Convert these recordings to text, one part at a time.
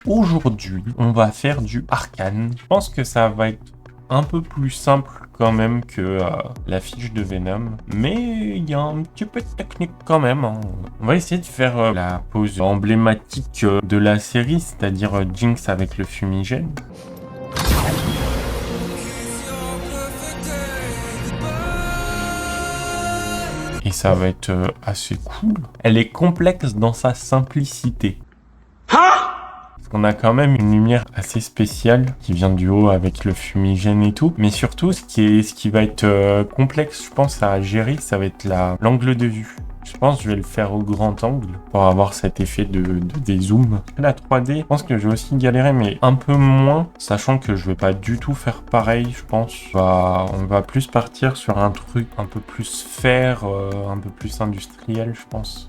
Aujourd'hui, on va faire du arcane. Je pense que ça va être un peu plus simple quand même que la fiche de Venom, mais il y a un petit peu de technique quand même, hein. On va essayer de faire la pose emblématique de la série, c'est-à-dire Jinx avec le fumigène. Et ça va être assez cool. Elle est complexe dans sa simplicité. Parce qu'on a quand même une lumière assez spéciale qui vient du haut avec le fumigène et tout. Mais surtout, ce qui va être complexe, je pense, à gérer, ça va être l'angle de vue. Je pense que je vais le faire au grand angle pour avoir cet effet de dézoom. La 3D, je pense que je vais aussi galérer, mais un peu moins, sachant que je vais pas du tout faire pareil, je pense. On va plus partir sur un truc un peu plus sphère, un peu plus industriel, je pense.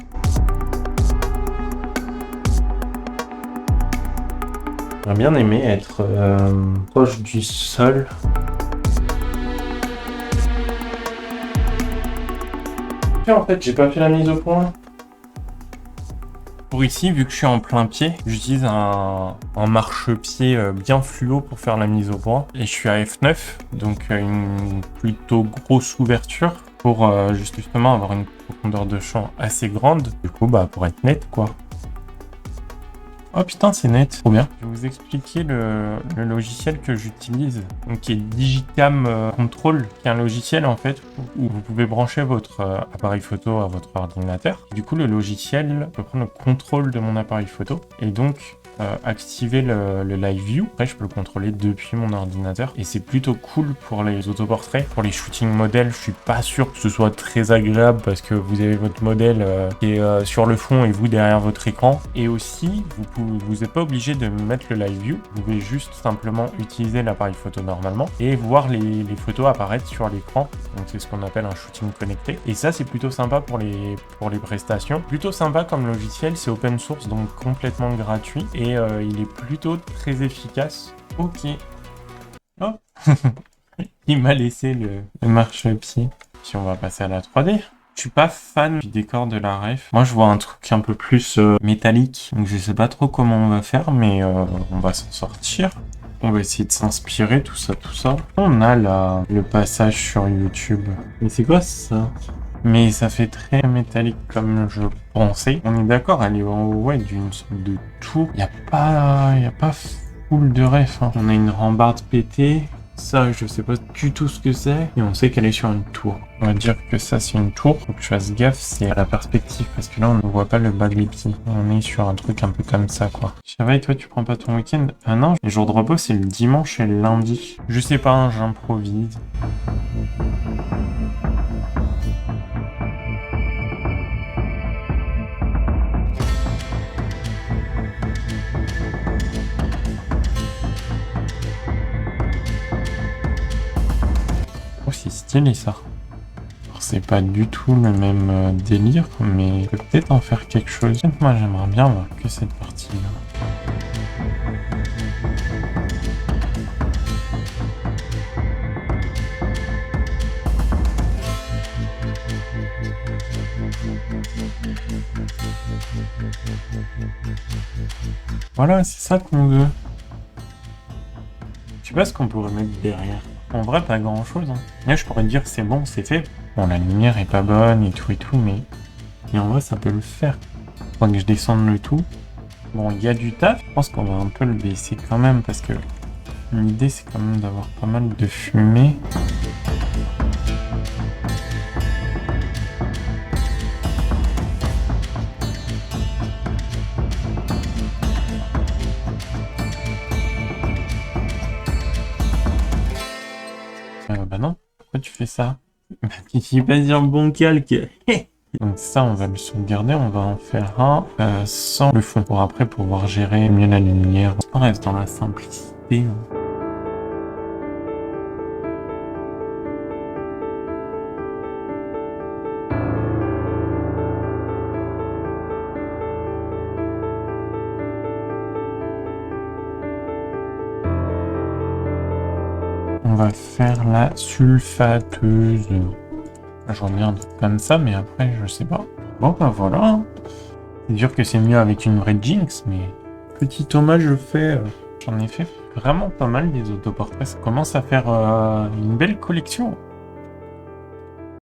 J'aurais bien aimé être proche du sol. En fait, j'ai pas fait la mise au point. Pour ici, vu que je suis en plein pied, j'utilise un marchepied bien fluo pour faire la mise au point. Et je suis à F9, donc une plutôt grosse ouverture pour justement avoir une profondeur de champ assez grande. Du coup, pour être net, quoi. Oh putain, c'est net, trop bien. Je vais vous expliquer le logiciel que j'utilise, donc qui est Digicam Control, qui est un logiciel en fait où vous pouvez brancher votre appareil photo à votre ordinateur. Du coup, le logiciel peut prendre le contrôle de mon appareil photo et donc activer le live view. Après, je peux le contrôler depuis mon ordinateur et c'est plutôt cool pour les autoportraits. Pour les shooting modèles, je suis pas sûr que ce soit très agréable parce que vous avez votre modèle qui est sur le fond et vous derrière votre écran. Et aussi, vous n'êtes pas obligé de mettre le live view. Vous pouvez juste simplement utiliser l'appareil photo normalement et voir les photos apparaître sur l'écran. Donc c'est ce qu'on appelle un shooting connecté. Et ça, c'est plutôt sympa pour les prestations. Plutôt sympa comme logiciel, c'est open source, donc complètement gratuit. Et il est plutôt très efficace. Ok. Oh. Il m'a laissé le marchepied. Puis on va passer à la 3D. Je suis pas fan du décor de la ref. Moi, je vois un truc un peu plus métallique. Donc je sais pas trop comment on va faire, mais on va s'en sortir. On va essayer de s'inspirer, tout ça, tout ça. On a le passage sur YouTube. Mais c'est quoi ça ? Mais ça fait très métallique comme je pensais. On est d'accord, elle est en haut d'une sorte de tour. Y a pas full de ref, hein. On a une rambarde pétée. Ça, je sais pas du tout ce que c'est. Et on sait qu'elle est sur une tour. On va dire que ça, c'est une tour. Faut que je fasse gaffe, c'est à la perspective. Parce que là, on ne voit pas le bas des pieds. On est sur un truc un peu comme ça, quoi. Ça va, et toi, tu prends pas ton week-end? Ah non, les jours de repos, c'est le dimanche et le lundi. Je sais pas, hein, j'improvise. C'est stylé ça. Alors, c'est pas du tout le même délire, mais peut-être en faire quelque chose. Moi j'aimerais bien voir que cette partie-là. Voilà, c'est ça qu'on veut. Je sais pas ce qu'on pourrait mettre derrière. En vrai, pas grand chose, hein. Là, je pourrais dire c'est bon, c'est fait. Bon, la lumière est pas bonne et tout, mais en vrai, ça peut le faire. Faut que je descende le tout. Bon, il y a du taf. Je pense qu'on va un peu le baisser quand même parce que l'idée, c'est quand même d'avoir pas mal de fumée. Bah non, pourquoi tu fais ça? Tu sais pas dire bon calque. Donc ça, on va le sauvegarder, on va en faire un sans le fond pour après pouvoir gérer mieux la lumière. On reste dans la simplicité. On va faire la sulfateuse. Je regarde comme ça, mais après, je sais pas. Bon, bah voilà. C'est sûr que c'est mieux avec une vraie Jinx, mais Petit Thomas, je fais... J'en ai fait vraiment pas mal des autoportraits. Ça commence à faire une belle collection.